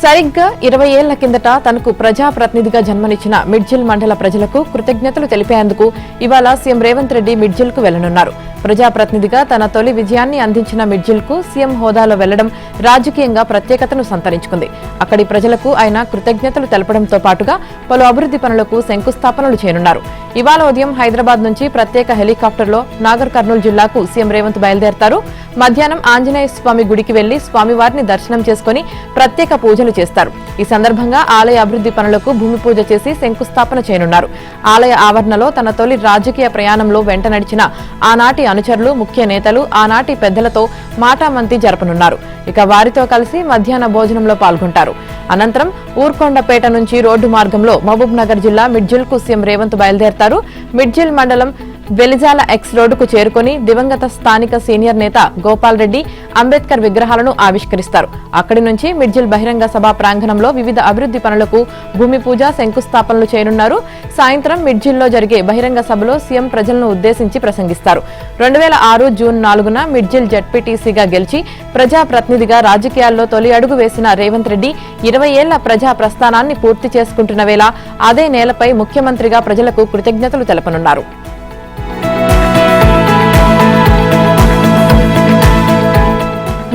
సరిగ్గా 20 ఏళ్ల కిందట తనకు ప్రజాప్రతినిధిగా జన్మనిచ్చిన మిడ్జిల్ మండల ప్రజలకు కృతజ్ఞతలు తెలిపేందుకు ఇవాళ సీఎం రేవంత్ రెడ్డి మిడ్జిల్కు వెళ్లనున్నారు. ప్రజాప్రతినిధిగా తన తొలి విజయాన్ని అందించిన మిడ్జిల్కు సీఎం హోదాలో వెళ్లడం రాజకీయంగా ప్రత్యేకతను సంతరించుకుంది. అక్కడి ప్రజలకు ఆయన కృతజ్ఞతలు తెలపడంతో పాటుగా పలు అభివృద్ధి పనులకు శంకుస్థాపనలు చేయనున్నారు. ఇవాళ ఉదయం హైదరాబాద్ నుంచి ప్రత్యేక హెలికాప్టర్లో నాగర్ కర్నూలు జిల్లాకు సీఎం రేవంత్ బయలుదేరతారు. మధ్యాహ్నం ఆంజనేయ స్వామి గుడికి వెళ్లి స్వామివారిని దర్శనం చేసుకుని ప్రత్యేక పూజలు చేస్తారు. ఈ సందర్భంగా ఆలయ అభివృద్ధి పనులకు భూమి పూజ చేసి శంకుస్థాపన చేయనున్నారు. ఆలయ ఆవరణలో తన తొలి రాజకీయ ప్రయాణంలో వెంట నడిచిన ఆనాటి అనుచరులు, ముఖ్య నేతలు, ఆనాటి పెద్దలతో మాటామంతి జరపనున్నారు. ఇక వారితో కలిసి మధ్యాహ్న భోజనంలో పాల్గొంటారు. అనంతరం ఊర్కొండపేట నుంచి రోడ్డు మార్గంలో మహబూబ్ నగర్ జిల్లా మిడ్జిల్ కు సీఎం రేవంత్ బయలుదేరతారు. మిడ్జిల్ మండలం వెలిజాల ఎక్స్ రోడ్డుకు చేరుకుని దివంగత స్థానిక సీనియర్ నేత గోపాల్ రెడ్డి, అంబేద్కర్ విగ్రహాలను ఆవిష్కరిస్తారు. అక్కడి నుంచి మిడ్జిల్ బహిరంగ సభా ప్రాంగణంలో వివిధ అభివృద్ధి పనులకు భూమి పూజ, శంకుస్థాపనలు చేయనున్నారు. సాయంత్రం మిడ్జిల్లో జరిగే బహిరంగ సభలో సీఎం ప్రజలను ఉద్దేశించి ప్రసంగిస్తారు. 2006 జూన్ 4న మిడ్జిల్ జడ్పీటీసీగా గెలిచి ప్రజాప్రతినిధిగా రాజకీయాల్లో తొలి అడుగు వేసిన రేవంత్ రెడ్డి 20 ఏళ్ల ప్రజా ప్రస్థానాన్ని పూర్తి చేసుకుంటున్న వేళ అదే నేలపై ముఖ్యమంత్రిగా ప్రజలకు కృతజ్ఞతలు తెలపనున్నారు.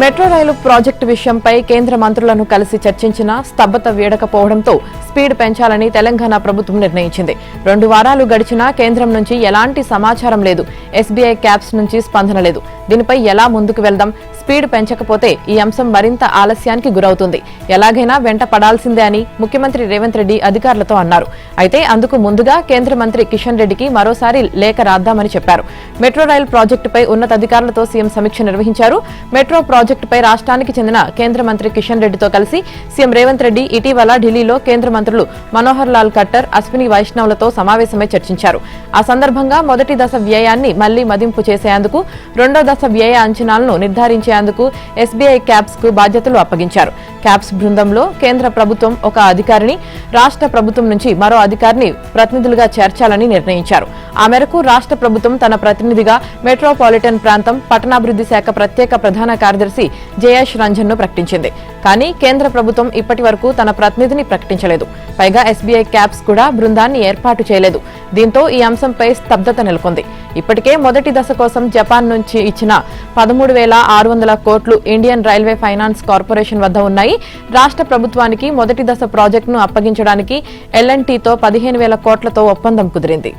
మెట్రో రైలు ప్రాజెక్టు విషయంపై కేంద్ర మంత్రులను కలిసి చర్చించినా స్తబ్దత వీడకపోవడంతో స్పీడ్ పెంచాలని తెలంగాణ ప్రభుత్వం నిర్ణయించింది. 2 వారాలు గడిచినా కేంద్రం నుంచి ఎలాంటి సమాచారం లేదు. ఎస్బీఐ క్యాబ్స్ నుంచి స్పందన లేదు. దీనిపై ఎలా ముందుకు వెళ్దాం? స్పీడ్ పెంచకపోతే ఈ అంశం మరింత ఆలస్యానికి గురవుతుంది. ఎలాగైనా వెంట పడాల్సిందే అని ముఖ్యమంత్రి రేవంత్ రెడ్డి అధికారులతో అన్నారు. అయితే అందుకు ముందుగా కేంద్ర మంత్రి కిషన్ రెడ్డికి మరోసారి లేఖ రాద్దామని చెప్పారు. మెట్రో రైలు ప్రాజెక్టుపై ఉన్నతాధికారులతో సీఎం సమీక్ష నిర్వహించారు. మెట్రో ప్రాజెక్టుపై రాష్ట్రానికి చెందిన కేంద్ర మంత్రి కిషన్ రెడ్డితో కలిసి సీఎం రేవంత్ రెడ్డి ఇటీవల ఢిల్లీలో కేంద్ర మంత్రులు మనోహర్ లాల్ ఖట్టర్, అశ్విని వైష్ణవ్లతో సమావేశమై చర్చించారు. ఆ సందర్భంగా మొదటి దశ వ్యయాన్ని మళ్లీ మదింపు చేసేందుకు, రెండో దశ వ్యయ అంచనాలను నిర్ధారించేందుకు ఎస్బీఐ క్యాబ్స్ కు బాధ్యతలు అప్పగించారు. క్యాబ్స్ బృందంలో కేంద్ర ప్రభుత్వం ఒక అధికారిని, రాష్ట్ర ప్రభుత్వం నుంచి మరో అధికారిని ప్రతినిధులుగా చేర్చాలని నిర్ణయించారు. ఆ మేరకు రాష్ట్ర ప్రభుత్వం తన ప్రతినిధిగా మెట్రోపాలిటన్ ప్రాంతం పట్టణాభివృద్ధి శాఖ ప్రత్యేక ప్రధాన కార్యదర్శి జయేష్ రంజన్ ను ప్రకటించింది. కానీ కేంద్ర ప్రభుత్వం ఇప్పటి వరకు తన ప్రతినిధిని ప్రకటించలేదు. పైగా ఎస్బీఐ క్యాబ్స్ కూడా బృందాన్ని ఏర్పాటు చేయలేదు. దీంతో ఈ అంశంపై స్తబ్దత నెలకొంది. ఇప్పటికే మొదటి దశ కోసం జపాన్ నుంచి ఇచ్చిన 13,600 కోట్లు ఇండియన్ రైల్వే ఫైనాన్స్ కార్పొరేషన్ వద్ద ఉన్నాయి. రాష్ట్ర ప్రభుత్వానికి మొదటి దశ ప్రాజెక్టును అప్పగించడానికి ఎల్ఎన్టీతో 15,000 కోట్లతో ఒప్పందం కుదిరింది.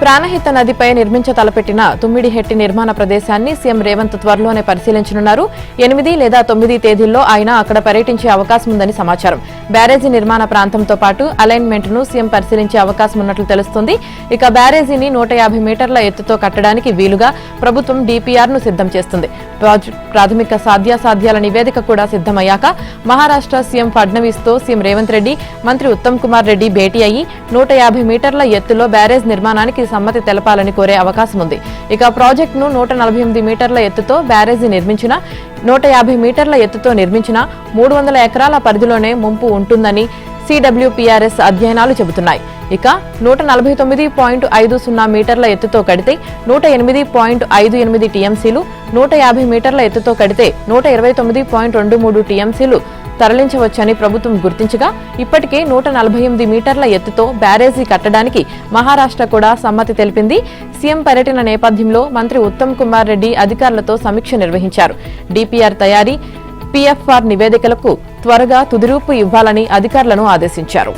ప్రాణహిత నదిపై నిర్మించ తలపెట్టిన తుమ్మిడిహెట్టి నిర్మాణ ప్రదేశాన్ని సీఎం రేవంత్ త్వరలోనే పరిశీలించనున్నారు. 8 లేదా 9 తేదీల్లో ఆయన అక్కడ పర్యటించే అవకాశం ఉందని సమాచారం. బ్యారేజీ నిర్మాణ ప్రాంతంతో పాటు అలైన్మెంట్ ను సీఎం పరిశీలించే అవకాశం ఉన్నట్లు తెలుస్తోంది. ఇక బ్యారేజీని 150 మీటర్ల ఎత్తుతో కట్టడానికి వీలుగా ప్రభుత్వం డీపీఆర్ ను సిద్ధం చేస్తుంది. ప్రాథమిక సాధ్యాసాధ్యాల నివేదిక కూడా సిద్దమయ్యాక మహారాష్ట్ర సీఎం ఫడ్నవీస్ తో సీఎం రేవంత్ రెడ్డి, మంత్రి ఉత్తమ్ కుమార్ రెడ్డి భేటీ అయ్యి 150 మీటర్ల ఎత్తులో బ్యారేజ్ నిర్మాణానికి సమ్మతి తెలపాలని కోరే అవకాశం ఉంది. ఇక ప్రాజెక్టును 148 మీటర్ల ఎత్తుతో బ్యారేజీ నిర్మించిన, 150 మీటర్ల ఎత్తుతో నిర్మించిన 300 ఎకరాల పరిధిలోనే ముంపు ఉంటుందని సిడబ్ల్యూపీఆర్ఎస్ అధ్యయనాలు చెబుతున్నాయి. ఇక 149.50 మీటర్ల ఎత్తుతో కడితే 108.58 టీఎంసీలు, 150 మీటర్ల ఎత్తుతో కడితే 129.23 టీఎంసీలు తరలించవచ్చని ప్రభుత్వం గుర్తించగా, ఇప్పటికే 148 మీటర్ల ఎత్తుతో బ్యారేజీ కట్టడానికి మహారాష్ట్ర కూడా సమ్మతి తెలిపింది. సీఎం పర్యటన నేపథ్యంలో మంత్రి ఉత్తమ్ కుమార్ రెడ్డి అధికారులతో సమీక్ష నిర్వహించారు. డీపీఆర్ తయారీ, పీఎఫ్ఆర్ నివేదికలకు త్వరగా తుదిరూపు ఇవ్వాలని అధికారులను ఆదేశించారు.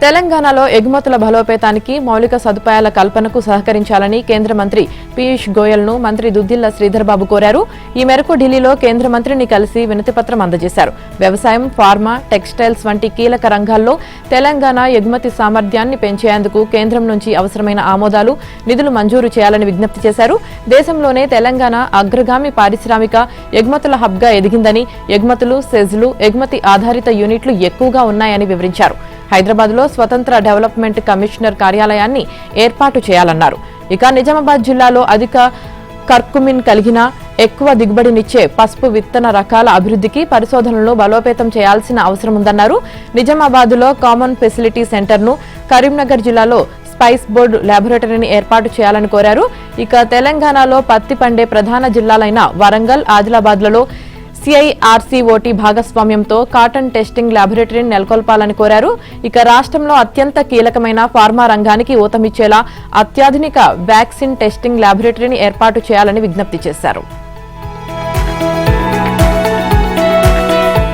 తెలంగాణలో ఎగుమతుల బలోపేతానికి మౌలిక సదుపాయాల కల్పనకు సహకరించాలని కేంద్ర మంత్రి పీయూష్ గోయల్ ను మంత్రి దుద్దిళ్ల శ్రీధర్ బాబు కోరారు. ఈ మేరకు ఢిల్లీలో కేంద్ర మంత్రిని కలిసి వినతిపత్రం అందజేశారు. వ్యవసాయం, ఫార్మా, టెక్స్టైల్స్ వంటి కీలక రంగాల్లో తెలంగాణ ఎగుమతి సామర్థ్యాన్ని పెంచేందుకు కేంద్రం నుంచి అవసరమైన ఆమోదాలు, నిధులు మంజూరు చేయాలని విజ్ఞప్తి చేశారు. దేశంలోనే తెలంగాణ అగ్రగామి పారిశ్రామిక ఎగుమతుల హబ్గా ఎదిగిందని, ఎగుమతులు, సెజ్లు, ఎగుమతి ఆధారిత యూనిట్లు ఎక్కువగా ఉన్నాయని వివరించారు. హైదరాబాద్లో స్వతంత్ర డెవలప్మెంట్ కమిషనర్ కార్యాలయాన్ని ఏర్పాటు చేయాలన్నారు. ఇక నిజామాబాద్ జిల్లాలో అధిక కర్కుమిన్ కలిగిన, ఎక్కువ దిగుబడినిచ్చే పసుపు విత్తన రకాల అభివృద్ధికి పరిశోధనలను బలోపేతం చేయాల్సిన అవసరం ఉందన్నారు. నిజామాబాద్లో కామన్ ఫెసిలిటీ సెంటర్ను, కరీంనగర్ జిల్లాలో స్పైస్ బోర్డు ల్యాబొరేటరీని ఏర్పాటు చేయాలని కోరారు. ఇక తెలంగాణలో పత్తి పండే ప్రధాన జిల్లాలైన వరంగల్, ఆదిలాబాద్లలో CIRCOT భాగస్వామ్యంతో కాటన్ టెస్టింగ్ ల్యాబొరేటరీని నెలకొల్పాలని కోరారు. ఇక రాష్ట్రంలో అత్యంత కీలకమైన ఫార్మా రంగానికి ఊతమిచ్చేలా అత్యాధునిక వ్యాక్సిన్ టెస్టింగ్ ల్యాబొరేటరీని ఏర్పాటు చేయాలని విజ్ఞప్తి చేశారు.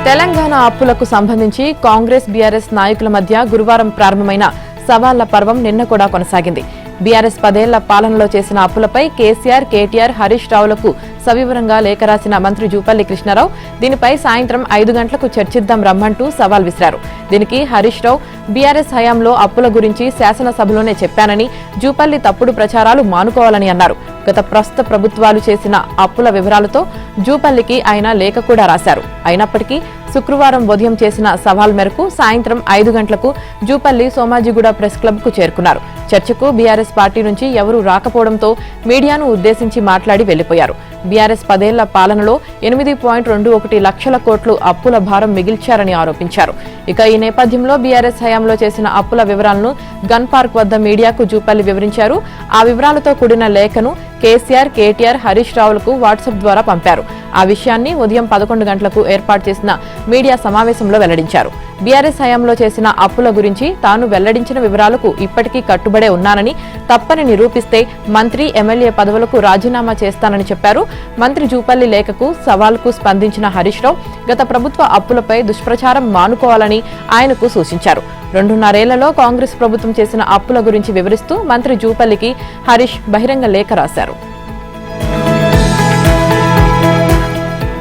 తెలంగాణ అప్పులకు సంబంధించి కాంగ్రెస్, బీఆర్ఎస్ నాయకుల మధ్య గురువారం ప్రారంభమైన సవాళ్ల పర్వం నిన్న కూడా కొనసాగింది. బీఆర్ఎస్ 10 ఏళ్ల పాలనలో చేసిన అప్పులపై కేసీఆర్, కేటీఆర్, హరీష్ రావులకు సవివరంగా లేఖ రాసిన మంత్రి జూపల్లి కృష్ణారావు దీనిపై సాయంత్రం 5 గంటలకు చర్చిద్దాం రమ్మంటూ సవాల్ విసిరారు. దీనికి హరీష్ రావు బీఆర్ఎస్ హయాంలో అప్పుల గురించి శాసనసభలోనే చెప్పానని, జూపల్లి తప్పుడు ప్రచారాలు మానుకోవాలని అన్నారు. గత ప్రస్తుత ప్రభుత్వాలు చేసిన అప్పుల వివరాలతో జూపల్లికి ఆయన లేఖ కూడా రాశారు. అయినప్పటికీ శుక్రవారం ఉదయం చేసిన సవాల్ మేరకు సాయంత్రం 5 గంటలకు జూపల్లి సోమాజిగూడ ప్రెస్ క్లబ్ కు చేరుకున్నారు. చర్చకు బీఆర్ఎస్ పార్టీ నుంచి ఎవరూ రాకపోవడంతో మీడియాను ఉద్దేశించి మాట్లాడి వెళ్లిపోయారు. బీఆర్ఎస్ 10 ఏళ్ల పాలనలో 8.21 లక్షల కోట్లు అప్పుల భారం మిగిల్చారని ఆరోపించారు. ఇక ఈ నేపథ్యంలో బీఆర్ఎస్ హయాంలో చేసిన అప్పుల వివరాలను గన్ పార్క్ వద్ద మీడియాకు జూపల్లి వివరించారు. ఆ వివరాలతో కూడిన లేఖను కేసీఆర్, కేటీఆర్, హరీష్ రావులకు వాట్సాప్ ద్వారా పంపారు. ఆ విషయాన్ని ఉదయం 11 గంటలకు ఏర్పాటు చేసిన మీడియా సమావేశంలో వెల్లడించారు. బీఆర్ఎస్ హయాంలో చేసిన అప్పుల గురించి తాను వెల్లడించిన వివరాలకు ఇప్పటికీ కట్టుబడే ఉన్నానని, తప్పని నిరూపిస్తే మంత్రి, ఎమ్మెల్యే పదవులకు రాజీనామా చేస్తానని చెప్పారు. మంత్రి జూపల్లి లేఖకు, సవాల్కు స్పందించిన హరీష్ రావు గత ప్రభుత్వ అప్పులపై దుష్ప్రచారం మానుకోవాలని ఆయనకు సూచించారు. 2.5 ఏళ్లలో కాంగ్రెస్ ప్రభుత్వం చేసిన అప్పుల గురించి వివరిస్తూ మంత్రి జూపల్లికి హరీష్ బహిరంగ లేఖ రాశారు.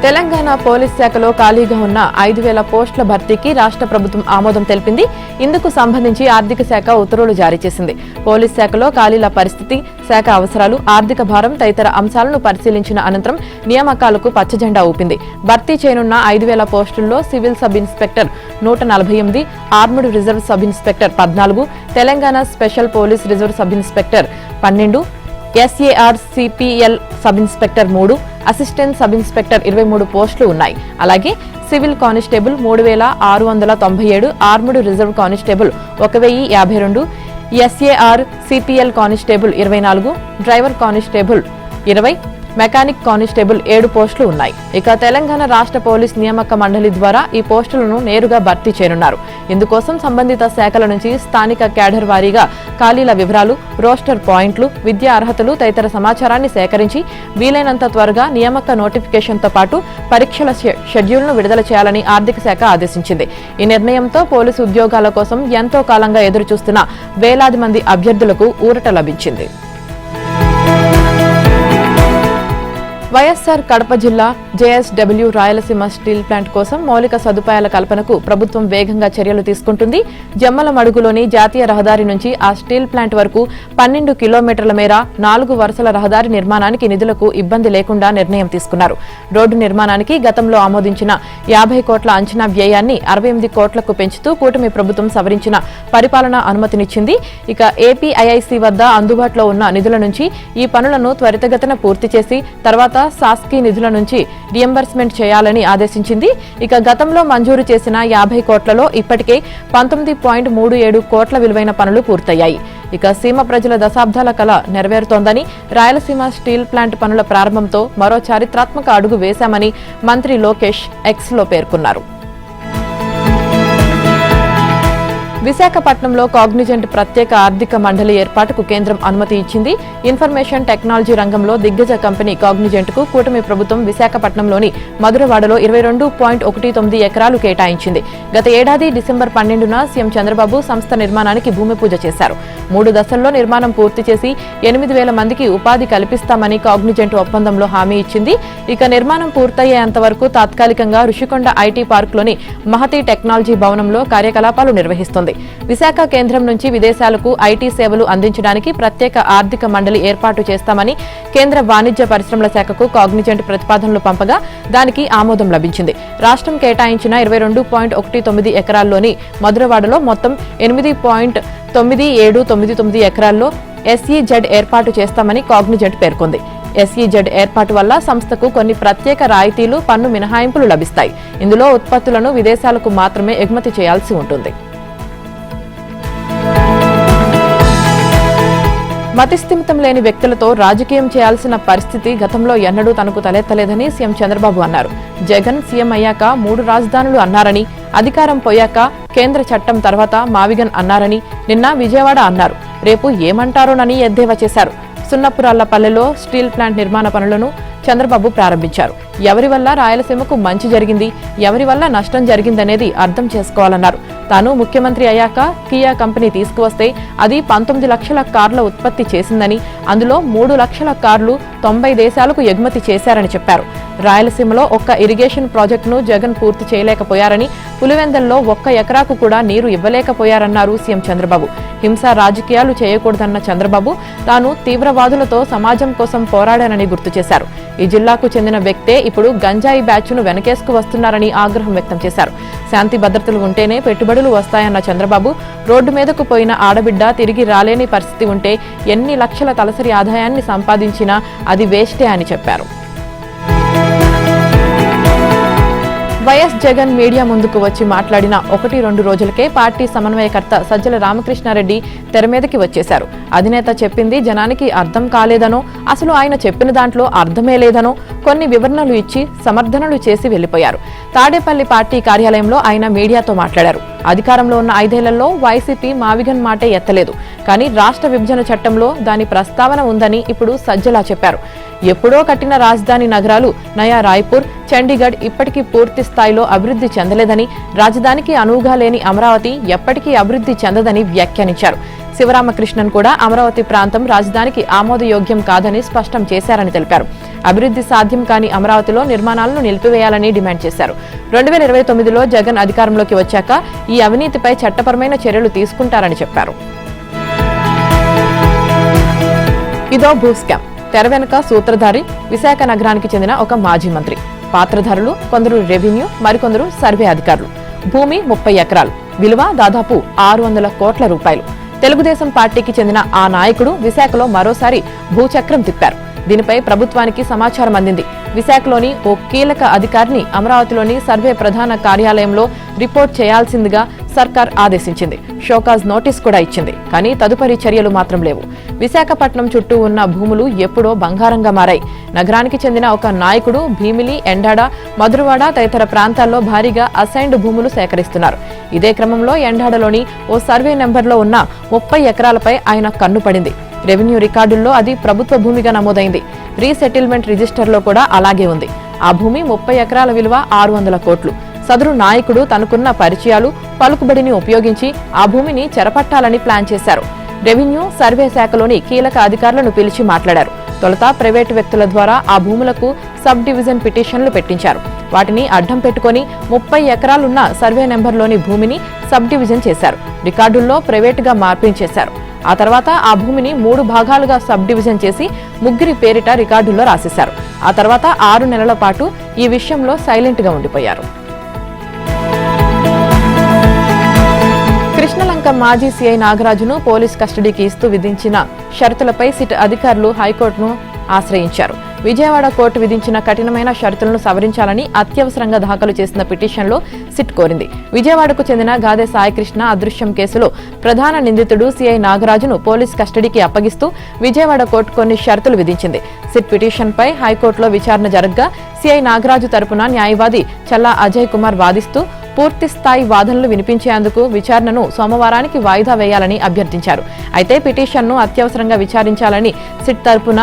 తెలంగాణ పోలీస్ శాఖలో ఖాళీగా ఉన్న 5,000 పోస్టుల భర్తీకి రాష్ట్ర ప్రభుత్వం ఆమోదం తెలిపింది. ఇందుకు సంబంధించి ఆర్థిక శాఖ ఉత్తర్వులు జారీ చేసింది. పోలీస్ శాఖలో ఖాళీల పరిస్థితి, శాఖ అవసరాలు, ఆర్థిక భారం తదితర అంశాలను పరిశీలించిన అనంతరం నియామకాలకు పచ్చజెండా ఊపింది. భర్తీ చేయనున్న 5,000 పోస్టుల్లో civil sub inspector 148, armed reserve sub inspector 14, Telangana special police reserve sub inspector 12, SAR-CPL sub inspector 3, assistant sub inspector 23 పోస్టులు ఉన్నాయి. అలాగే civil constable 3,697, armed reserve constable 1,052, SAR-CPL constable 24, driver constable 20, mechanic constable 7 పోస్టులు ఉన్నాయి. ఇక తెలంగాణ రాష్ట్ర పోలీస్ నియామక మండలి ద్వారా ఈ పోస్టులను నేరుగా భర్తీ చేయనున్నారు. ఇందుకోసం సంబంధిత శాఖల నుంచి స్థానిక క్యాడర్ వారీగా ఖాళీల వివరాలు, రోస్టర్ పాయింట్లు, విద్యా అర్హతలు తదితర సమాచారాన్ని సేకరించి వీలైనంత త్వరగా నియామక నోటిఫికేషన్తో పాటు పరీక్షల షెడ్యూల్ను విడుదల చేయాలని ఆర్థిక శాఖ ఆదేశించింది. ఈ నిర్ణయంతో పోలీసు ఉద్యోగాల కోసం ఎంతో కాలంగా ఎదురుచూస్తున్న వేలాది మంది అభ్యర్థులకు ఊరట లభించింది. వైఎస్సార్ కడప జిల్లా JSW రాయలసీమ స్టీల్ ప్లాంట్ కోసం మౌలిక సదుపాయాల కల్పనకు ప్రభుత్వం వేగంగా చర్యలు తీసుకుంటుంది. జమ్మలమడుగులోని జాతీయ రహదారి నుంచి ఆ స్టీల్ ప్లాంట్ వరకు 12 కిలోమీటర్ల మేర 4 వరుసల రహదారి నిర్మాణానికి నిధులకు ఇబ్బంది లేకుండా నిర్ణయం తీసుకున్నారు. రోడ్డు నిర్మాణానికి గతంలో ఆమోదించిన 50 కోట్ల అంచనా వ్యయాన్ని 68 కోట్లకు పెంచుతూ కూటమి ప్రభుత్వం సవరించిన పరిపాలనా అనుమతినిచ్చింది. ఇక APIIC వద్ద అందుబాటులో ఉన్న నిధుల నుంచి ఈ పనులను త్వరితగతిన పూర్తి చేసి తర్వాత సాస్కీ నిధుల నుంచి రియంబర్స్మెంట్ చేయాలని ఆదేశించింది. ఇక గతంలో మంజూరు చేసిన 50 కోట్లలో ఇప్పటికే 19.37 కోట్ల విలువైన పనులు పూర్తయ్యాయి. ఇక సీమ ప్రజల దశాబ్దాల కల నెరవేరుతోందని, రాయలసీమ స్టీల్ ప్లాంట్ పనుల ప్రారంభంతో మరో చారిత్రాత్మక అడుగు వేశామని మంత్రి లోకేష్ ఎక్స్లో పేర్కొన్నారు. విశాఖపట్నంలో కాగ్నిజెంట్ ప్రత్యేక ఆర్థిక మండలి ఏర్పాటుకు కేంద్రం అనుమతి ఇచ్చింది. ఇన్ఫర్మేషన్ టెక్నాలజీ రంగంలో దిగ్గజ కంపెనీ కాగ్నిజెంట్ కు కూటమి ప్రభుత్వం విశాఖపట్నంలోని మధురవాడలో 22.19 ఎకరాలు కేటాయించింది. గత ఏడాది డిసెంబర్ 12న సీఎం చంద్రబాబు సంస్థ నిర్మాణానికి భూమి పూజ చేశారు. 3 దశల్లో నిర్మాణం పూర్తి చేసి 8,000 మందికి ఉపాధి కల్పిస్తామని కాగ్నిజెంట్ ఒప్పందంలో హామీ ఇచ్చింది. ఇక నిర్మాణం పూర్తయ్యేంత వరకు తాత్కాలికంగా రుషికొండ ఐటీ పార్క్లోని మహతి టెక్నాలజీ భవనంలో కార్యకలాపాలు నిర్వహిస్తోంది. విశాఖ కేంద్రం నుంచి విదేశాలకు ఐటీ సేవలు అందించడానికి ప్రత్యేక ఆర్థిక మండలి ఏర్పాటు చేస్తామని కేంద్ర వాణిజ్య పరిశ్రమల శాఖకు కాగ్నిజెంట్ ప్రతిపాదనలు పంపగా దానికి ఆమోదం లభించింది. రాష్ట్రం కేటాయించిన 22.19 ఎకరాల్లోని మధురవాడలో మొత్తం 8.9799 ఎకరాల్లో SEZ ఏర్పాటు చేస్తామని కాగ్నిజెంట్ పేర్కొంది. SEZ ఏర్పాటు వల్ల సంస్థకు కొన్ని ప్రత్యేక రాయితీలు, పన్ను మినహాయింపులు లభిస్తాయి. ఇందులో ఉత్పత్తులను విదేశాలకు మాత్రమే ఎగుమతి చేయాల్సి ఉంటుంది. మతిస్థిమితం లేని వ్యక్తులతో రాజకీయం చేయాల్సిన పరిస్థితి గతంలో ఎన్నడూ తనకు తలెత్తలేదని సీఎం చంద్రబాబు అన్నారు. జగన్ సీఎం అయ్యాక 3 రాజధానులు అన్నారని, అధికారం పోయాక కేంద్ర చట్టం తర్వాత మావిగన్ అన్నారని నిన్న విజయవాడ అన్నారు. రేపు ఏమంటారోనని ఎద్దేవా చేశారు. సున్నపురాళ్లపల్లెలో స్టీల్ ప్లాంట్ నిర్మాణ పనులను చంద్రబాబు ప్రారంభించారు. ఎవరి వల్ల రాయలసీమకు మంచి జరిగింది, ఎవరి వల్ల నష్టం జరిగిందనేది అర్థం చేసుకోవాలన్నారు. తాను ముఖ్యమంత్రి అయ్యాక కియా కంపెనీ తీసుకువస్తే అది 19 లక్షల కార్ల ఉత్పత్తి చేసిందని, అందులో 3 లక్షల కార్లు 90 దేశాలకు ఎగుమతి చేశారని చెప్పారు. రాయలసీమలో ఒక్క ఇరిగేషన్ ప్రాజెక్టును జగన్ పూర్తి చేయలేకపోయారని, పులివెందల్లో 1 ఎకరాకు కూడా నీరు ఇవ్వలేకపోయారన్నారు సీఎం చంద్రబాబు. హింస రాజకీయాలు చేయకూడదన్న చంద్రబాబు తాను తీవ్రవాదులతో సమాజం కోసం పోరాడానని గుర్తు చేశారు. ఈ జిల్లాకు చెందిన వ్యక్తే ఇప్పుడు గంజాయి బ్యాచ్ను వెనకేసుకు వస్తున్నారని ఆగ్రహం వ్యక్తం చేశారు. శాంతి భద్రతలు ఉంటేనే పెట్టుబడులు వస్తాయన్న చంద్రబాబు రోడ్డు మీదకు పోయిన ఆడబిడ్డ తిరిగి రాలేని పరిస్థితి ఉంటే ఎన్ని లక్షల తలసరి ఆదాయాన్ని సంపాదించినా అది వేస్టే అని చెప్పారు. వైఎస్ జగన్ మీడియా ముందుకు వచ్చి మాట్లాడిన 1-2 రోజులకే పార్టీ సమన్వయకర్త సజ్జల రామకృష్ణారెడ్డి తెర మీదకి వచ్చేశారు. అధినేత చెప్పింది జనానికి అర్థం కాలేదనో, అసలు ఆయన చెప్పిన దాంట్లో అర్థమే లేదనో కొన్ని వివరణలు ఇచ్చి సమర్థనలు చేసి వెళ్లిపోయారు. తాడేపల్లి పార్టీ కార్యాలయంలో ఆయన మీడియాతో మాట్లాడారు. అధికారంలో ఉన్న 5 ఏళ్లలో వైసీపీ మావిగన్ మాటే ఎత్తలేదు, కానీ రాష్ట్ర విభజన చట్టంలో దాని ప్రస్తావన ఉందని ఇప్పుడు సజ్జలా చెప్పారు. ఎప్పుడో కట్టిన రాజధాని నగరాలు నయా రాయ్పూర్, చండీగఢ్ ఇప్పటికీ పూర్తి స్థాయిలో అభివృద్ధి చెందలేదని, రాజధానికి అనువుగా లేని అమరావతి ఎప్పటికీ అభివృద్ధి చెందదని వ్యాఖ్యానించారు. శివరామకృష్ణన్ కూడా అమరావతి ప్రాంతం రాజధానికి ఆమోదయోగ్యం కాదని స్పష్టం చేశారని తెలిపారు. అభివృద్ధి సాధ్యం కాని అమరావతిలో నిర్మాణాలను నిలిపివేయాలని డిమాండ్ చేశారు. 2029లో జగన్ అధికారంలోకి వచ్చాక ఈ అవినీతిపై చట్టపరమైన చర్యలు తీసుకుంటారని చెప్పారు. ఇదో భూస్కామ్. తెర వెనుక సూత్రధారి విశాఖ నగరానికి చెందిన ఒక మాజీ మంత్రి. పాత్రధారులు కొందరు రెవెన్యూ, మరికొందరు సర్వే అధికారులు. భూమి 30 ఎకరాలు, విలువ దాదాపు 600 కోట్ల రూపాయలు. తెలుగుదేశం పార్టీకి చెందిన ఆ నాయకుడు విశాఖలో మరోసారి భూచక్రం తిప్పారు. దీనిపై ప్రభుత్వానికి సమాచారం అందింది. విశాఖలోని ఓ కీలక అధికారిని అమరావతిలోని సర్వే ప్రధాన కార్యాలయంలో రిపోర్ట్ చేయాల్సిందిగా సర్కార్ ఆదేశించింది. షోకాజ్ నోటీస్ కూడా ఇచ్చింది. కానీ తదుపరి చర్యలు మాత్రం లేవు. విశాఖపట్నం చుట్టూ ఉన్న భూములు ఎప్పుడో బంగారంగా మారాయి. నగరానికి చెందిన ఒక నాయకుడు భీమిలి, ఎండాడ, మధురవాడ తదితర ప్రాంతాల్లో భారీగా అసైన్డ్ భూములు సేకరిస్తున్నారు. ఇదే క్రమంలో ఎండాడలోని ఓ సర్వే నెంబర్లో ఉన్న 30 ఎకరాలపై ఆయన కన్ను పడింది. రెవెన్యూ రికార్డుల్లో అది ప్రభుత్వ భూమిగా నమోదైంది. రీసెటిల్మెంట్ రిజిస్టర్లో కూడా అలాగే ఉంది. ఆ భూమి 30 ఎకరాల విలువ 600 కోట్లు. సదరు నాయకుడు తనకున్న పరిచయాలు, పలుకుబడిని ఉపయోగించి ఆ భూమిని చెరపట్టాలని ప్లాన్ చేశారు. రెవెన్యూ, సర్వే శాఖలోని కీలక అధికారులను పిలిచి మాట్లాడారు. తొలుత ప్రైవేటు వ్యక్తుల ద్వారా ఆ భూములకు సబ్ డివిజన్ పిటిషన్లు పెట్టించారు. వాటిని అడ్డం పెట్టుకుని 30 ఎకరాలున్న సర్వే నెంబర్లోని భూమిని సబ్ డివిజన్ చేశారు. రికార్డుల్లో ప్రైవేటుగా మార్పించేశారు. ఆ తర్వాత ఆ భూమిని 3 భాగాలుగా సబ్ డివిజన్ చేసి ముగ్గురి పేరిట రికార్డుల్లో రాసేశారు. ఆ తర్వాత 6 నెలల పాటు ఈ విషయంలో సైలెంట్ గా ఉండిపోయారు. కృష్ణలంక మాజీ సీఐ నాగరాజును పోలీస్ కస్టడీకి ఇస్తూ విధించిన షరతులపై సిట్ అధికారులు హైకోర్టును ఆశ్రయించారు. విజయవాడ కోర్టు విధించిన కఠినమైన షరతులను సవరించాలని అత్యవసరంగా దాఖలు చేసిన పిటిషన్లో సిట్ కోరింది. విజయవాడకు చెందిన గాదే సాయికృష్ణ అదృశ్యం కేసులో ప్రధాన నిందితుడు సీఐ నాగరాజును పోలీస్ కస్టడీకి అప్పగిస్తూ విజయవాడ కోర్టు కొన్ని షరతులు విధించింది. సిట్ పిటిషన్పై హైకోర్టులో విచారణ జరగ్గా సీఐ నాగరాజు తరపున న్యాయవాది చల్లా అజయ్ కుమార్ వాదిస్తూ పూర్తి స్థాయి వాదనలు వినిపించేందుకు విచారణను సోమవారానికి వాయిదా వేయాలని అభ్యర్థించారు. అయితే పిటిషన్ను అత్యవసరంగా విచారించాలని సిట్ తరపున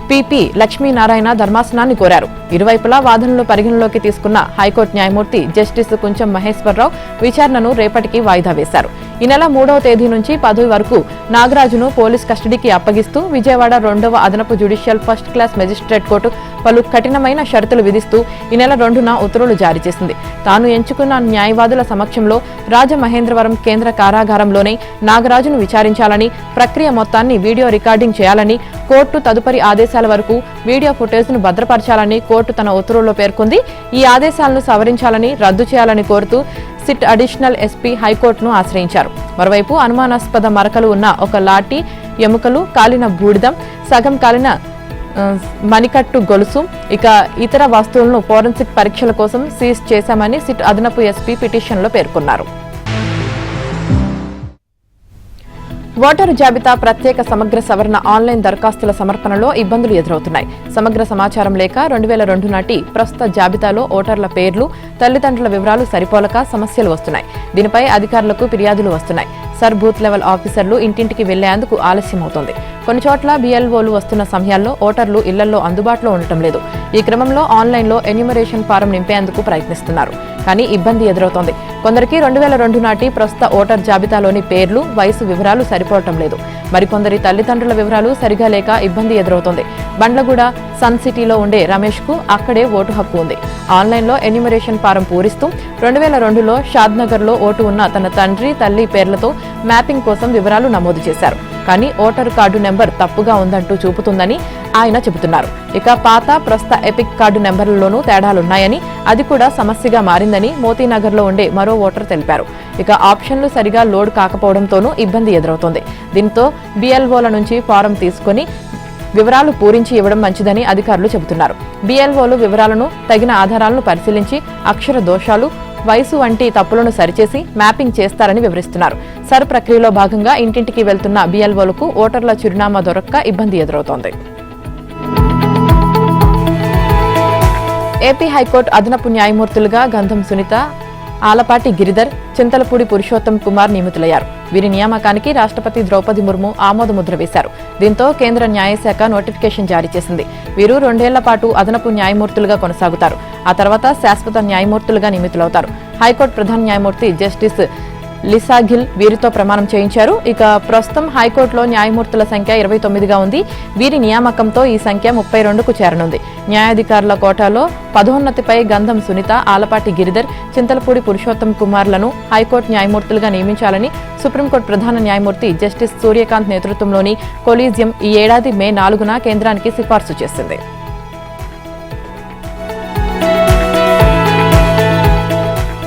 పీపీ లక్ష్మీనారాయణ ధర్మాసనాన్ని కోరారు. ఇరువైపులా వాదనలు పరిగణలోకి తీసుకున్న హైకోర్టు న్యాయమూర్తి జస్టిస్ కుంచెం మహేశ్వరరావు విచారణను రేపటికి వాయిదా వేశారు. ఈ నెల 3వ తేదీ నుంచి 10 వరకు నాగరాజును పోలీస్ కస్టడీకి అప్పగిస్తూ విజయవాడ 2వ అదనపు judicial first class magistrate court పలు కఠినమైన షరతులు విధిస్తూ ఈ నెల 2న ఉత్తర్వులు జారీ చేసింది. తాను ఎంచుకున్న న్యాయవాదుల సమక్షంలో రాజమహేంద్రవరం కేంద్ర కారాగారంలోనే నాగరాజును విచారించాలని, ప్రక్రియ మొత్తాన్ని వీడియో రికార్డింగ్ చేయాలని, కోర్టు తదుపరి ఆదేశాల వరకు వీడియో ఫుటేజ్ను భద్రపరచాలని కోర్టు తన ఉత్తర్వుల్లో పేర్కొంది. ఈ ఆదేశాలను సవరించాలని, రద్దు చేయాలని కోరుతూ సిట్ అడిషనల్ ఎస్పీ హైకోర్టును ఆశ్రయించారు. మరోవైపు అనుమానాస్పద మరకలు ఉన్న ఒక లాఠీ, ఎముకలు, కాలిన బూడిదం, సగం కాలిన మణికట్టు గొలుసు, ఇక ఇతర వస్తువులను ఫోరెన్సిక్ పరీక్షల కోసం సీజ్ చేశామని సిట్ అదనపు ఎస్పీ పిటిషన్లో పేర్కొన్నారు. ఓటరు జాబితా ప్రత్యేక సమగ్ర సవరణ ఆన్లైన్ దరఖాస్తుల సమర్పణలో ఇబ్బందులు ఎదురవుతున్నాయి. సమగ్ర సమాచారం లేక 2002 నాటి ప్రస్తుత జాబితాలో ఓటర్ల పేర్లు, తల్లిదండ్రుల వివరాలు సరిపోలక సమస్యలు వస్తున్నాయి. దీనిపై అధికారులకు ఫిర్యాదులు వస్తున్నాయి. బూత్ లెవెల్ ఆఫీసర్లు ఇంటింటికి వెళ్లేందుకు ఆలస్యమవుతోంది. కొన్ని చోట్ల BLOలు వస్తున్న సమయాల్లో ఓటర్లు ఇళ్లలో అందుబాటులో ఉండటం లేదు. ఈ క్రమంలో ఆన్లైన్లో ఎన్యూమరేషన్ ఫారం నింపేందుకు ప్రయత్నిస్తున్నారు. కానీ ఇబ్బంది ఎదురవుతోంది. కొందరికి 2002 నాటి ప్రస్తుత ఓటర్ జాబితాలోని పేర్లు, వయసు వివరాలు సరిపోవటం లేదు. మరికొందరి తల్లిదండ్రుల వివరాలు సరిగా లేక ఇబ్బంది ఎదురవుతోంది. బండ్లగూడ సన్ సిటీలో ఉండే రమేష్ కు అక్కడే ఓటు హక్కు ఉంది. ఆన్లైన్లో ఎన్యూమరేషన్ ఫారం పూరిస్తూ 2002లో షాద్నగర్లో ఓటు ఉన్న తన తండ్రి, తల్లి పేర్లతో మ్యాపింగ్ కోసం వివరాలు నమోదు చేశారు. కానీ ఓటర్ కార్డు నెంబర్ తప్పుగా ఉందంటూ చూపుతుందని ఆయన చెబుతున్నారు. ఇక పాత, ప్రస్తుత ఎపిక్ కార్డు నెంబర్లలోనూ తేడాలున్నాయని, అది కూడా సమస్యగా మారిందని మోతీనగర్లో ఉండే మరో ఓటర్ తెలిపారు. ఇక ఆప్షన్లు సరిగా లోడ్ కాకపోవడంతోనూ ఇబ్బంది ఎదురవుతోంది. దీంతో BLOల నుంచి ఫారం తీసుకుని వివరాలు పూరించి ఇవ్వడం మంచిదని అధికారులు చెబుతున్నారు. BLOలు వివరాలను, తగిన ఆధారాలను పరిశీలించి అక్షర దోషాలు, వయసు వంటి తప్పులను సరిచేసి మ్యాపింగ్ చేస్తారని వివరిస్తున్నారు. ప్రక్రియలో భాగంగా ఇంటింటికి వెళ్తున్న BLOలకు ఓటర్ల చిరునామా దొరక్క ఇబ్బంది ఎదురవుతోంది. ఏపీ హైకోర్టు అదనపు న్యాయమూర్తులుగా గంధం సునీత, ఆలపాటి గిరిధర్, చింతలపూడి పురుషోత్తం కుమార్ నియమితులయ్యారు. వీరి నియామకానికి రాష్ట్రపతి ద్రౌపది ముర్ము ఆమోదముద్ర వేశారు. దీంతో కేంద్ర న్యాయశాఖ నోటిఫికేషన్ జారీ చేసింది. వీరు 2 ఏళ్ల పాటు అదనపు న్యాయమూర్తులుగా కొనసాగుతారు. ఆ తర్వాత శాశ్వత న్యాయమూర్తులుగా నియమితులవుతారు. హైకోర్టు ప్రధాన న్యాయమూర్తి జస్టిస్ లిసాగిల్ వీరితో ప్రమాణం చేయించారు. ఇక ప్రస్తుతం హైకోర్టులో న్యాయమూర్తుల సంఖ్య 29గా ఉంది. వీరి నియామకంతో ఈ సంఖ్య 32కు చేరనుంది. న్యాయాధికారుల కోటాలో పదోన్నతిపై గంధం సునీత, ఆలపాటి గిరిధర్, చింతలపూడి పురుషోత్తం కుమార్లను హైకోర్టు న్యాయమూర్తులుగా నియమించాలని సుప్రీంకోర్టు ప్రధాన న్యాయమూర్తి జస్టిస్ సూర్యకాంత్ నేతృత్వంలోని కొలీజియం ఈ ఏడాది మే 4న కేంద్రానికి సిఫార్సు చేసింది.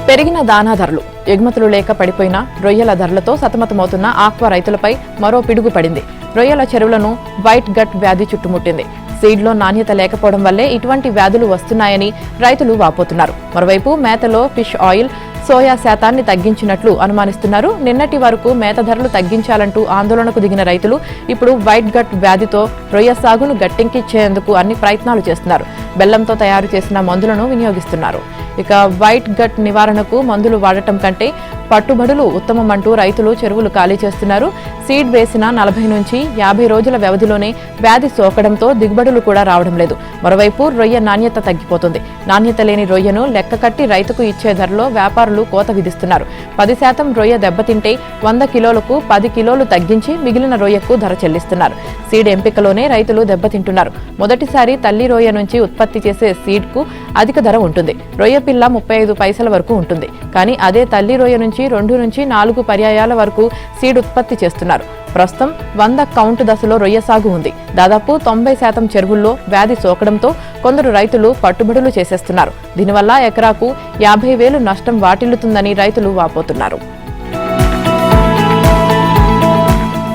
పెరిగిన దానా ధరలు, ఎగుమతులు లేక పడిపోయిన రొయ్యల ధరలతో సతమతమవుతున్న ఆక్వా రైతులపై మరో పిడుగు పడింది. రొయ్యల చెరువులను వైట్ గట్ వ్యాధి చుట్టుముట్టింది. సీడ్లో నాణ్యత లేకపోవడం వల్లే ఇటువంటి వ్యాధులు వస్తున్నాయని రైతులు వాపోతున్నారు. మరోవైపు మేతలో ఫిష్ ఆయిల్, సోయా శాతాన్ని తగ్గించినట్లు అనుమానిస్తున్నారు. నిన్నటి వరకు మేత ధరలు తగ్గించాలంటూ ఆందోళనకు దిగిన రైతులు ఇప్పుడు వైట్ గట్ వ్యాధితో రొయ్య సాగును గట్టెక్కించేందుకు అన్ని ప్రయత్నాలు చేస్తున్నారు. బెల్లంతో తయారు చేసిన మందులను వినియోగిస్తున్నారు. ఇక వైట్ గట్ నివారణకు మందులు వాడటం కంటే పట్టుబడులు ఉత్తమమంటూ రైతులు చెరువులు ఖాళీ చేస్తున్నారు. సీడ్ వేసిన 40 నుంచి 50 రోజుల వ్యవధిలోనే వ్యాధి సోకడంతో దిగుబడులు కూడా రావడం లేదు. మరోవైపు రొయ్య నాణ్యత తగ్గిపోతుంది. నాణ్యత లేని రొయ్యను లెక్క కట్టి రైతుకు ఇచ్చే ధరలో వ్యాపారులు కోత విధిస్తున్నారు. 10% రొయ్య దెబ్బతింటే 100 కిలోలకు 10 కిలోలు తగ్గించి మిగిలిన రొయ్యకు ధర చెల్లిస్తున్నారు. సీడ్ ఎంపికలోనే రైతులు దెబ్బతింటున్నారు. మొదటిసారి తల్లి రొయ్య నుంచి ఉత్పత్తి చేసే సీడ్కు అధిక ధర ఉంటుంది. రొయ్య పిల్ల 35 పైసల వరకు ఉంటుంది. కానీ అదే తల్లి రొయ్య నుంచి 2 నుంచి 4 పర్యాయాల వరకు సీడ్ ఉత్పత్తి చేస్తున్నారు. ప్రస్తుతం 100 కౌంట్ దశలో రొయ్య సాగు ఉంది. దాదాపు 90% చెరువుల్లో వ్యాధి సోకడంతో కొందరు రైతులు పట్టుబడులు చేసేస్తున్నారు. దీనివల్ల ఎకరాకు 50,000 నష్టం వాటిల్లుతుందని రైతులు వాపోతున్నారు.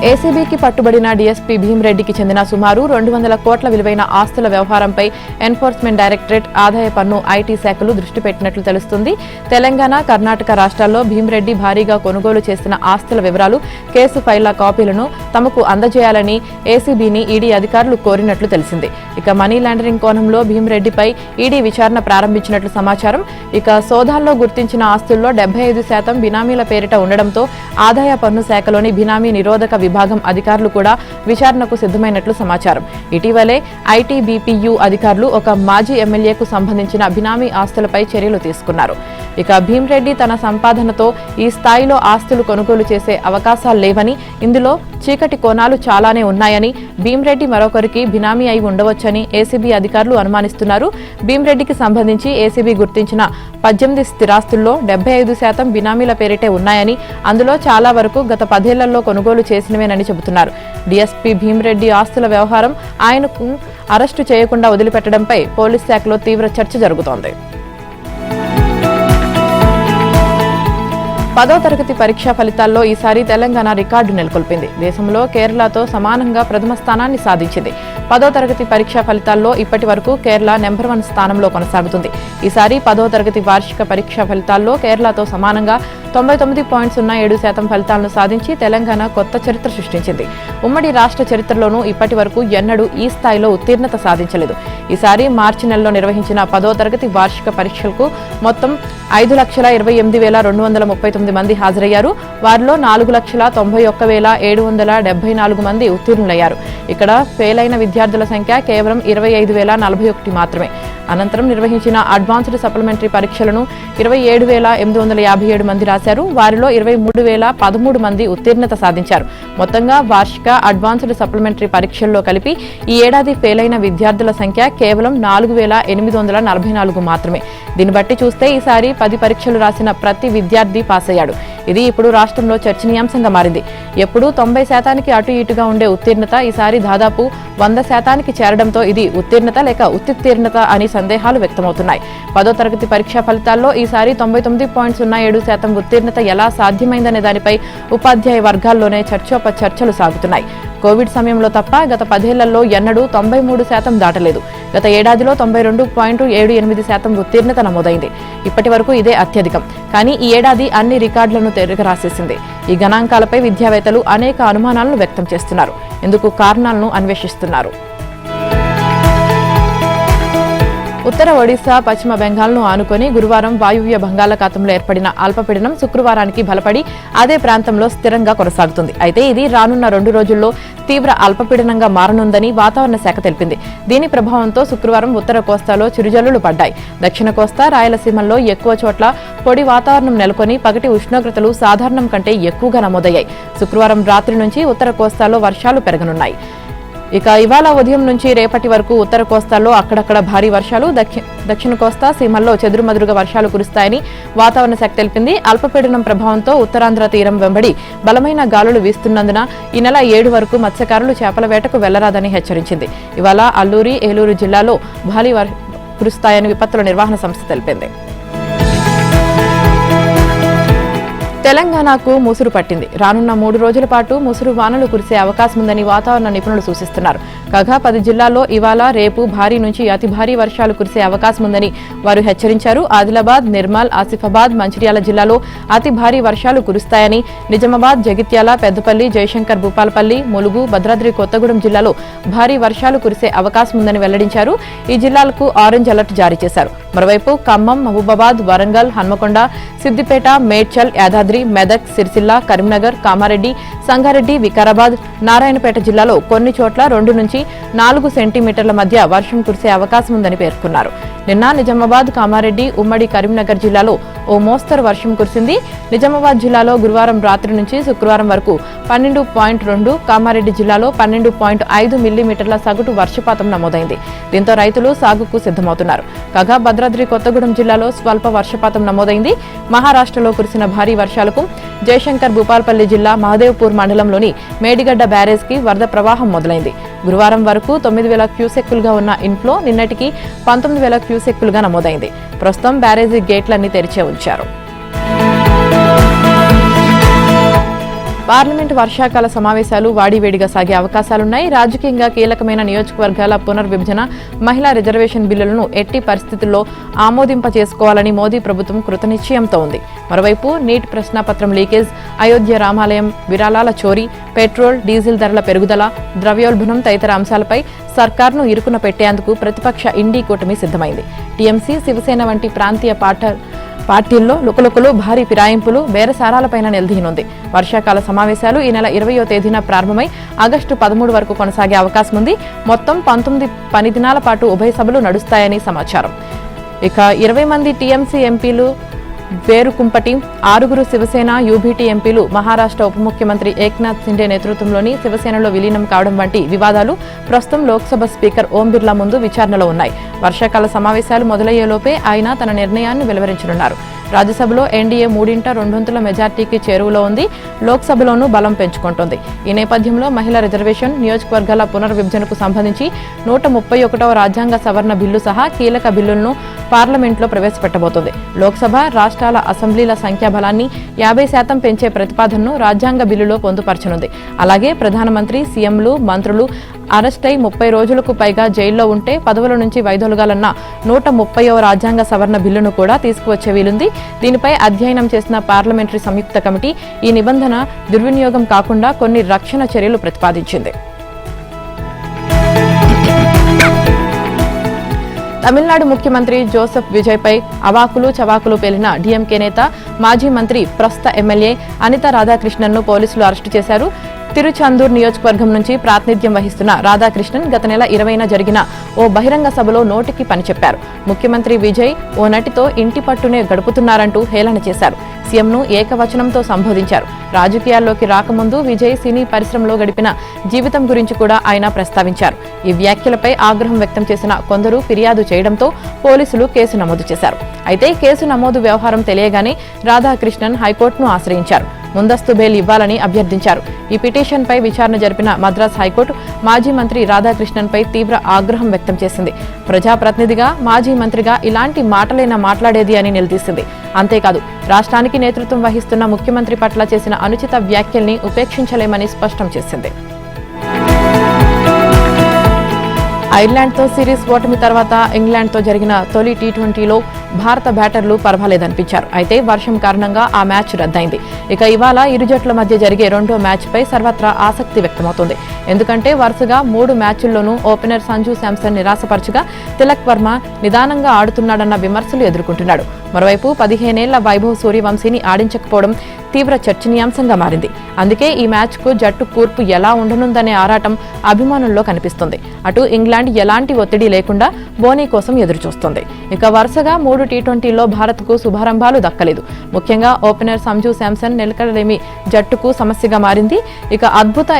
ఏసీబీకి పట్టుబడిన డీఎస్పీ భీమ్రెడ్డికి చెందిన సుమారు 200 కోట్ల విలువైన ఆస్తుల వ్యవహారంపై ఎన్ఫోర్స్మెంట్ డైరెక్టరేట్, ఆదాయ పన్ను, ఐటీ శాఖలు దృష్టి పెట్టినట్లు తెలుస్తుంది. తెలంగాణ, కర్ణాటక రాష్ట్రాల్లో భీమ్రెడ్డి భారీగా కొనుగోలు చేసిన ఆస్తుల వివరాలు, కేసు ఫైళ్ల కాపీలను తమకు అందజేయాలని ఏసీబీని ఈడీ అధికారులు కోరినట్లు తెలిసింది. ఇక మనీ లాండరింగ్ కోణంలో భీమ్రెడ్డిపై ఈడీ విచారణ ప్రారంభించినట్లు సమాచారం. ఇక సోదాల్లో గుర్తించిన ఆస్తుల్లో 75% బినామీల పేరిట ఉండడంతో ఆదాయ పన్ను శాఖలోని బినామీ నిరోధక విభాగం అధికారులు కూడా విచారణకు సిద్ధమైనట్లు సమాచారం. ఇటీవలే ఐటీబీపీయూ అధికారులు ఒక మాజీ ఎమ్మెల్యేకు సంబంధించిన బినామీ ఆస్తులపై చర్యలు తీసుకున్నారు. ఇక భీమ్రెడ్డి తన సంపాదనతో ఈ స్థాయిలో ఆస్తులు కొనుగోలు చేసే అవకాశాలు లేవని, ఇందులో చీకటి కోణాలు చాలానే ఉన్నాయని, భీమ్రెడ్డి మరొకరికి బినామీ అయి ఉండవచ్చని ఏసీబీ అధికారులు అనుమానిస్తున్నారు. భీమ్రెడ్డికి సంబంధించి ఏసీబీ గుర్తించిన 18 స్థిరాస్తుల్లో 75% బినామీల పేరిటే ఉన్నాయని, అందులో చాలా వరకు గత 10 ఏళ్లలో కొనుగోలు చేసినవేనని చెబుతున్నారు. డీఎస్పీ భీమ్రెడ్డి ఆస్తుల వ్యవహారం ఆయనకు అరెస్టు చేయకుండా వదిలిపెట్టడంపై పోలీస్ శాఖలో తీవ్ర చర్చ జరుగుతోంది. 10వ తరగతి పరీక్షా ఫలితాల్లో ఈసారి తెలంగాణ రికార్డు నెలకొల్పింది. దేశంలో కేరళతో సమానంగా ప్రథమ స్థానాన్ని సాధించింది. 10వ తరగతి పరీక్షా ఫలితాల్లో ఇప్పటి వరకు కేరళ నెంబర్ 1 స్థానంలో కొనసాగుతుంది. ఈసారి 10వ తరగతి వార్షిక పరీక్షా ఫలితాల్లో కేరళతో సమానంగా 99.07% ఫలితాలను సాధించి తెలంగాణ కొత్త చరిత్ర సృష్టించింది. ఉమ్మడి రాష్ట్ర చరిత్రలోనూ ఇప్పటి వరకు ఎన్నడూ ఈ స్థాయిలో ఉత్తీర్ణత సాధించలేదు. ఈసారి మార్చి నెలలో నిర్వహించిన 10వ తరగతి వార్షిక పరీక్షలకు మొత్తం 5,28,239 మంది హాజరయ్యారు. వారిలో 4,91,774 మంది ఉత్తీర్ణులయ్యారు. ఇక్కడ ఫెయిల్ అయిన విద్యార్థుల సంఖ్య కేవలం 25,041 మాత్రమే. అనంతరం నిర్వహించిన అడ్వాన్స్డ్ సప్లిమెంటరీ పరీక్షలను 27,857 మంది రాశారు. వారిలో 23,013 మంది ఉత్తీర్ణత సాధించారు. మొత్తంగా వార్షిక అడ్వాన్స్డ్ సప్లిమెంటరీ పరీక్షల్లో కలిపి ఈ ఏడాది ఫెయిల్ అయిన విద్యార్థుల సంఖ్య కేవలం 4,844 మాత్రమే. దీన్ని బట్టి చూస్తే ఈసారి 10 పరీక్షలు రాసిన ప్రతి విద్యార్థి పాస్ అయ్యాడు. ఇది ఇప్పుడు రాష్ట్రంలో చర్చనీయాంశంగా మారింది. ఎప్పుడూ 90% అటు ఇటుగా ఉండే ఉత్తీర్ణత ఈసారి దాదాపు 100% చేరడంతో ఇది ఉత్తీర్ణత లేక ఉత్తీర్ణత అని సందేహాలు వ్యక్తమవుతున్నాయి. 10వ తరగతి పరీక్షా ఫలితాల్లో ఈసారి 99.07% ఉత్తీర్ణత ఎలా సాధ్యమైందనే దానిపై ఉపాధ్యాయ వర్గాల్లోనే చర్చలు సాగుతున్నాయి. కోవిడ్ సమయంలో తప్ప గత 10 ఏళ్లలో ఎన్నడూ 93% దాటలేదు. గత ఏడాదిలో 92.78% ఉత్తీర్ణత నమోదైంది. ఇప్పటి వరకు ఇదే అత్యధికం. కానీ ఈ ఏడాది అన్ని రికార్డులను తిరగరాసేసింది. ఈ గణాంకాలపై విద్యావేత్తలు అనేక అనుమానాలను వ్యక్తం చేస్తున్నారు. ఇందుకు కారణాలను అన్వేషిస్తున్నారు. ఉత్తర ఒడిశా, పశ్చిమ బెంగాల్ను ఆనుకొని గురువారం వాయువ్య బంగాళాఖాతంలో ఏర్పడిన అల్పపీడనం శుక్రవారానికి బలపడి అదే ప్రాంతంలో స్థిరంగా కొనసాగుతుంది. అయితే ఇది రానున్న 2 రోజుల్లో తీవ్ర అల్పపీడనంగా మారనుందని వాతావరణ శాఖ తెలిపింది. దీని ప్రభావంతో శుక్రవారం ఉత్తర కోస్తాలో చిరుజల్లులు పడ్డాయి. దక్షిణ కోస్తా, రాయలసీమల్లో ఎక్కువ చోట్ల పొడి వాతావరణం నెలకొని పగటి ఉష్ణోగ్రతలు సాధారణం కంటే ఎక్కువగా నమోదయ్యాయి. శుక్రవారం రాత్రి నుంచి ఉత్తర కోస్తాలో వర్షాలు పెరగనున్నాయి. ఇక ఇవాళ ఉదయం నుంచి రేపటి వరకు ఉత్తర కోస్తాలో అక్కడక్కడ భారీ వర్షాలు, దక్షిణ కోస్తా సీమల్లో చెదురుమదురుగా వర్షాలు కురుస్తాయని వాతావరణ శాఖ తెలిపింది. అల్పపీడనం ప్రభావంతో ఉత్తరాంధ్ర తీరం వెంబడి బలమైన గాలులు వీస్తున్నందున ఈ నెల 7 వరకు మత్స్యకారులు చేపల వేటకు వెళ్లరాదని హెచ్చరించింది. ఇవాళ అల్లూరి, ఏలూరు జిల్లాలో భారీ కురుస్తాయని విపత్తుల నిర్వహణ సంస్థ తెలిపింది. తెలంగాణకు ముసురు పట్టింది. రానున్న 3 రోజుల పాటు ముసురు వానలు కురిసే అవకాశం ఉందని వాతావరణ నిపుణులు సూచిస్తున్నారు. కాగా 10 జిల్లాల్లో ఇవాళ, రేపు భారీ నుంచి అతి భారీ వర్షాలు కురిసే అవకాశం ఉందని వారు హెచ్చరించారు. ఆదిలాబాద్, నిర్మల్, ఆసిఫాబాద్, మంచిర్యాల జిల్లాలో అతి భారీ వర్షాలు కురుస్తాయని, నిజామాబాద్, జగిత్యాల, పెద్దపల్లి, జయశంకర్, భూపాలపల్లి, ములుగు, భద్రాద్రి కొత్తగూడెం జిల్లాలో భారీ వర్షాలు కురిసే అవకాశం ఉందని వెల్లడించారు. ఈ జిల్లాలకు ఆరెంజ్ అలర్ట్ జారీ చేశారు. మరోవైపు ఖమ్మం, మహబూబాబాద్, వరంగల్, హన్మకొండ, సిద్దిపేట, మేడ్చల్, యాదాద్రి, మెదక్, సిరిసిల్ల, కరీంనగర్, కామారెడ్డి, సంగారెడ్డి, వికారాబాద్, నారాయణపేట జిల్లాలో కొన్ని చోట్ల 2 నుంచి 4 సెంటీమీటర్ల మధ్య వర్షం కురిసే అవకాశం ఉందని పేర్కొన్నారు. నిన్న నిజామాబాద్, కామారెడ్డి, ఉమ్మడి కరీంనగర్ జిల్లాలో ఓ మోస్తరు వర్షం కురిసింది. నిజామాబాద్ జిల్లాలో గురువారం రాత్రి నుంచి శుక్రవారం వరకు 12.2, కామారెడ్డి జిల్లాలో 12.5 మిల్లీమీటర్ల సగటు వర్షపాతం నమోదైంది. దీంతో రైతులు సాగుకు సిద్దమవుతున్నారు. కాగా భద్రాద్రి కొత్తగూడెం జిల్లాలో స్వల్ప వర్షపాతం నమోదైంది. మహారాష్ట్రలో కురిసిన భారీ వర్షాలకు జయశంకర్, భూపాలపల్లి జిల్లా మహదేవ్పూర్ మండలంలోని మేడిగడ్డ బ్యారేజ్కి వరద ప్రవాహం మొదలైంది. గురువారం వరకు 9,000 క్యూసెక్కులుగా ఉన్న ఇన్ఫ్లో నిన్నటికి 19,000 క్యూసెక్కులుగా నమోదైంది. ప్రస్తుతం బ్యారేజీ గేట్లన్నీ తెరిచే ఉంచారు. పార్లమెంట్ వర్షాకాల సమావేశాలు వాడివేడిగా సాగే అవకాశాలున్నాయి. రాజకీయంగా కీలకమైన నియోజకవర్గాల పునర్విభజన, మహిళా రిజర్వేషన్ బిల్లులను ఎట్టి పరిస్థితుల్లో ఆమోదింపచేసుకోవాలని మోదీ ప్రభుత్వం కృతనిశ్చయంతో ఉంది. మరోవైపు నీట్ ప్రశ్నాపత్రం లీకేజ్, అయోధ్య రామాలయం విరాళాల చోరీ, పెట్రోల్, డీజిల్ ధరల పెరుగుదల, ద్రవ్యోల్బణం తదితర అంశాలపై సర్కార్ను ఇరుకున పెట్టేందుకు ప్రతిపక్ష ఇండీ కూటమి సిద్దమైంది. టీఎంసీ, శివసేన వంటి ప్రాంతీయ పార్టీల్లో లుకలుకలు, భారీ ఫిరాయింపులు, బేరసారాలపైన నిలదీయనుంది. వర్షాకాల సమావేశాలు ఈ నెల 20వ తేదీన ప్రారంభమై ఆగస్టు 13 వరకు కొనసాగే అవకాశం ఉంది. మొత్తం 19 పని దినాల పాటు ఉభయ సభలు నడుస్తాయని సమాచారం. ఇక 20 మంది టీఎంసీ ఎంపీలు వేరుకుంపటి, 6 శివసేన, యూబీటీ ఎంపీలు మహారాష్ట్ర ఉప ముఖ్యమంత్రి ఏక్నాథ్ సిండే నేతృత్వంలోని శివసేనలో విలీనం కావడం వంటి వివాదాలు ప్రస్తుతం లోక్సభ స్పీకర్ ఓం బిర్లా ముందు విచారణలో ఉన్నాయి. వర్షాకాల సమావేశాలు మొదలయ్యేలోపే ఆయన తన నిర్ణయాన్ని వెలువరించనున్నారు. రాజ్యసభలో ఎన్డీఏ 3/2 మెజార్టీకి చేరువలో ఉంది. లోక్సభలోనూ బలం పెంచుకుంటోంది. ఈ నేపథ్యంలో మహిళా రిజర్వేషన్, నియోజకవర్గాల పునర్విభజనకు సంబంధించి 131వ రాజ్యాంగ సవరణ బిల్లు సహా కీలక బిల్లులను పార్లమెంట్లో ప్రవేశపెట్టబోతోంది. లోక్సభ, రాష్ట్రాల అసెంబ్లీల సంఖ్యాబలాన్ని 50% పెంచే ప్రతిపాదనను రాజ్యాంగ బిల్లులో పొందుపరచనుంది. అలాగే ప్రధానమంత్రి, సీఎంలు, మంత్రులు అరెస్టై 30 రోజులకు పైగా జైల్లో ఉంటే పదవుల నుంచి వైదొలగాలన్న 130వ రాజ్యాంగ సవరణ బిల్లును కూడా తీసుకువచ్చే వీలుంది. దీనిపై అధ్యయనం చేసిన పార్లమెంటరీ సంయుక్త కమిటీ ఈ నిబంధన దుర్వినియోగం కాకుండా కొన్ని రక్షణ చర్యలు ప్రతిపాదించింది. తమిళనాడు ముఖ్యమంత్రి జోసెఫ్ విజయ్పై అవాకులు చవాకులు పేలిన డీఎంకే నేత, మాజీ మంత్రి, ప్రస్తుత ఎమ్మెల్యే అనిత రాధాకృష్ణన్ను పోలీసులు అరెస్టు చేశారు. తిరుచాందూర్ నియోజకవర్గం నుంచి ప్రాతినిధ్యం వహిస్తున్న రాధాకృష్ణన్ గత నెల 20న జరిగిన ఓ బహిరంగ సభలో నోటికి పని చెప్పారు. ముఖ్యమంత్రి విజయ్ ఓ నటితో ఇంటి పట్టునే గడుపుతున్నారంటూ హేళన చేశారు. సీఎంను ఏకవచనంతో సంబోధించారు. రాజకీయాల్లోకి రాకముందు విజయ్ సినీ పరిశ్రమలో గడిపిన జీవితం గురించి కూడా ఆయన ప్రస్తావించారు. ఈ వ్యాఖ్యలపై ఆగ్రహం వ్యక్తం చేసిన కొందరు ఫిర్యాదు చేయడంతో పోలీసులు కేసు నమోదు చేశారు. అయితే కేసు నమోదు వ్యవహారం తెలియగానే రాధాకృష్ణన్ హైకోర్టును ఆశ్రయించారు. ముందస్తు బెయిల్ ఇవ్వాలని అభ్యర్థించారు. ఈ పిటిషన్పై విచారణ జరిపిన మద్రాస్ హైకోర్టు మాజీ మంత్రి రాధాకృష్ణన్పై తీవ్ర ఆగ్రహం వ్యక్తం చేసింది. ప్రజాప్రతినిధిగా, మాజీ మంత్రిగా ఇలాంటి మాటలైనా మాట్లాడేది అని నిలదీసింది. అంతేకాదు, రాష్ట్రానికి నేతృత్వం వహిస్తున్న ముఖ్యమంత్రి పట్ల చేసిన అనుచిత వ్యాఖ్యల్ని ఉపేక్షించలేమని స్పష్టం చేసింది. ఐర్లాండ్తో సిరీస్ ఓటమి తర్వాత ఇంగ్లాండ్తో జరిగిన తొలి టీ20లో భారత బ్యాటర్లు పర్వాలేదనిపించారు. అయితే వర్షం కారణంగా ఆ మ్యాచ్ రద్దయింది. ఇక ఇవాళ ఇరు జట్ల మధ్య జరిగే రెండో మ్యాచ్పై సర్వత్రా ఆసక్తి వ్యక్తమవుతోంది. ఎందుకంటే వరుసగా 3 మ్యాచ్ల్లోనూ ఓపెనర్ సంజు శాంసన్ నిరాశపరచగా తిలక్ వర్మ నిదానంగా ఆడుతున్నాడన్న విమర్శలు ఎదుర్కొంటున్నాడు. మరోవైపు 15 ఏళ్ల వైభవ్ సూర్యవంశీని ఆడించకపోవడం తీవ్ర చర్చనీయాంశంగా మారింది. అందుకే ఈ మ్యాచ్కు జట్టు కూర్పు ఎలా ఉండనుందనే ఆరాటం అభిమానుల్లో కనిపిస్తుంది. అటు ఇంగ్లాండ్ ఎలాంటి ఒత్తిడి లేకుండా బోనీ కోసం ఎదురుచూస్తోంది. ఇక వరుసగా 3 టీ20లో భారత్కు శుభారంభాలు దక్కలేదు. ముఖ్యంగా ఓపెనర్ సంజు శాంసన్ నిలకడలేమి జట్టుకు సమస్యగా మారింది. ఇక అద్భుత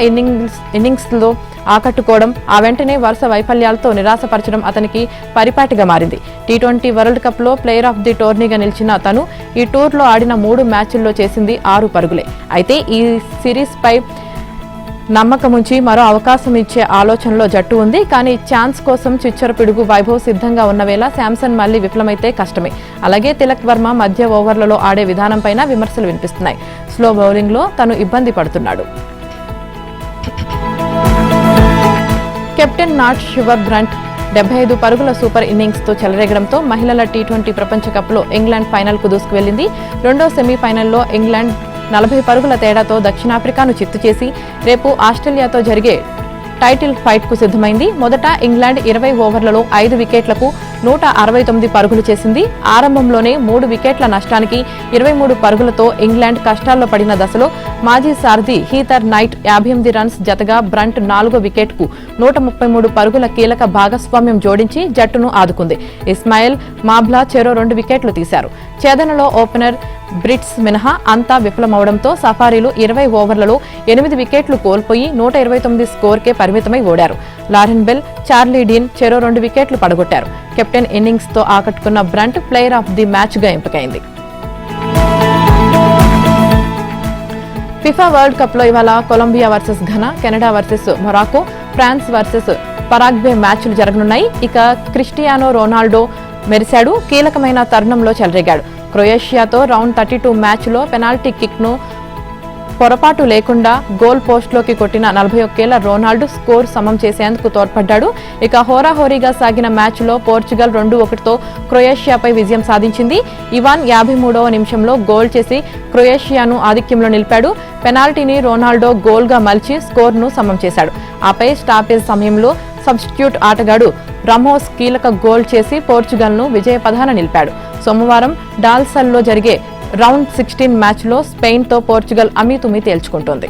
ఇన్నింగ్స్లో ఆకట్టుకోవడం, ఆ వెంటనే వరుస వైఫల్యాలతో నిరాశపరచడం అతనికి పరిపాటిగా మారింది. టీ20 వరల్డ్ కప్లో ప్లేయర్ ఆఫ్ ది టోర్నీగా నిలిచిన తను ఈ టూర్లో ఆడిన 3 మ్యాచ్ల్లో చేసింది 6 పరుగులే. అయితే ఈ సిరీస్పై నమ్మకముంచి మరో అవకాశం ఇచ్చే ఆలోచనలో జట్టు ఉంది. కానీ ఛాన్స్ కోసం చిచ్చర పిడుగు వైభవ్ సిద్ధంగా ఉన్న వేళ శాంసన్ మళ్లీ విఫలమైతే కష్టమే. అలాగే తిలక్ వర్మ మధ్య ఓవర్లలో ఆడే విధానంపైన విమర్శలు వినిపిస్తున్నాయి. స్లో బౌలింగ్లో తను ఇబ్బంది పడుతున్నాడు. కెప్టెన్ నాట్ షువర్ బ్రంట్ 75 పరుగుల సూపర్ ఇన్నింగ్స్తో చెలరేగడంతో మహిళల టీ20 ప్రపంచ కప్లో ఇంగ్లాండ్ ఫైనల్కు దూసుకువెళ్లింది. రెండో సెమీఫైనల్లో ఇంగ్లాండ్ 40 పరుగుల తేడాతో దక్షిణాఫ్రికాను చిత్తు చేసి రేపు ఆస్ట్రేలియాతో జరిగే టైటిల్ ఫైట్కు సిద్ధమైంది. మొదట ఇంగ్లాండ్ 20 ఓవర్లలో 5 వికెట్లకు 169 పరుగులు చేసింది. ఆరంభంలోనే 3 వికెట్ల నష్టానికి 23 పరుగులతో ఇంగ్లాండ్ కష్టాల్లో పడిన దశలో మాజీ సారథి హీథర్ నైట్ 58 రన్స్ జతగా బ్రంట్ 4వ వికెట్కు 133 పరుగుల కీలక భాగస్వామ్యం జోడించి జట్టును ఆదుకుంది. ఇస్మాయిల్, మాబ్లా చెరో 2 వికెట్లు తీశారు. ఛేదనలో ఓపెనర్ బ్రిట్స్ మినహా అంతా విఫలమవడంతో సఫారీలు 20 ఓవర్లలో 8 వికెట్లు కోల్పోయి 129 స్కోర్కే పరిమితమై ఓడారు. లారెన్ బెల్, చార్లీ డీన్ చెరో 2 వికెట్లు పడగొట్టారు. కెప్టెన్ ఇన్నింగ్స్తో ఆకట్టుకున్న బ్రంట్ ప్లేయర్ ఆఫ్ ది మ్యాచ్గా ఎంపికైంది. ఫిఫా వరల్డ్ కప్లో ఇవాళ Colombia versus Ghana, Canada versus Morocco, France versus Paraguay మ్యాచ్లు జరగనున్నాయి. ఇక క్రిస్టియానో రొనాల్డో మెరిశాడు. కీలకమైన తరుణంలో చెలరేగాడు. క్రొయేషియాతో రౌండ్ 32 మ్యాచ్లో పెనాల్టీ కిక్ను పొరపాటు లేకుండా గోల్ పోస్ట్లోకి కొట్టిన 41 ఏళ్ల రొనాల్డో స్కోర్ సమం చేసేందుకు తోడ్పడ్డాడు. ఇక హోరాహోరీగా సాగిన మ్యాచ్లో పోర్చుగల్ 2-1తో క్రొయేషియాపై విజయం సాధించింది. ఇవాన్ 53వ నిమిషంలో గోల్ చేసి క్రొయేషియాను ఆధిక్యంలో నిలిపాడు. పెనాల్టీని రొనాల్డో గోల్గా మలిచి స్కోర్ను సమం చేశాడు. ఆపై స్టాపేజ్ సమయంలో సబ్స్టిట్యూట్ ఆటగాడు రమోస్ కీలక గోల్ చేసి పోర్చుగల్ను విజయపథాన నిలిపాడు. సోమవారం డాల్సల్లో జరిగే రౌండ్ 16 మ్యాచ్లో స్పెయిన్తో పోర్చుగల్ అమీతుమీ తేల్చుకుంటోంది.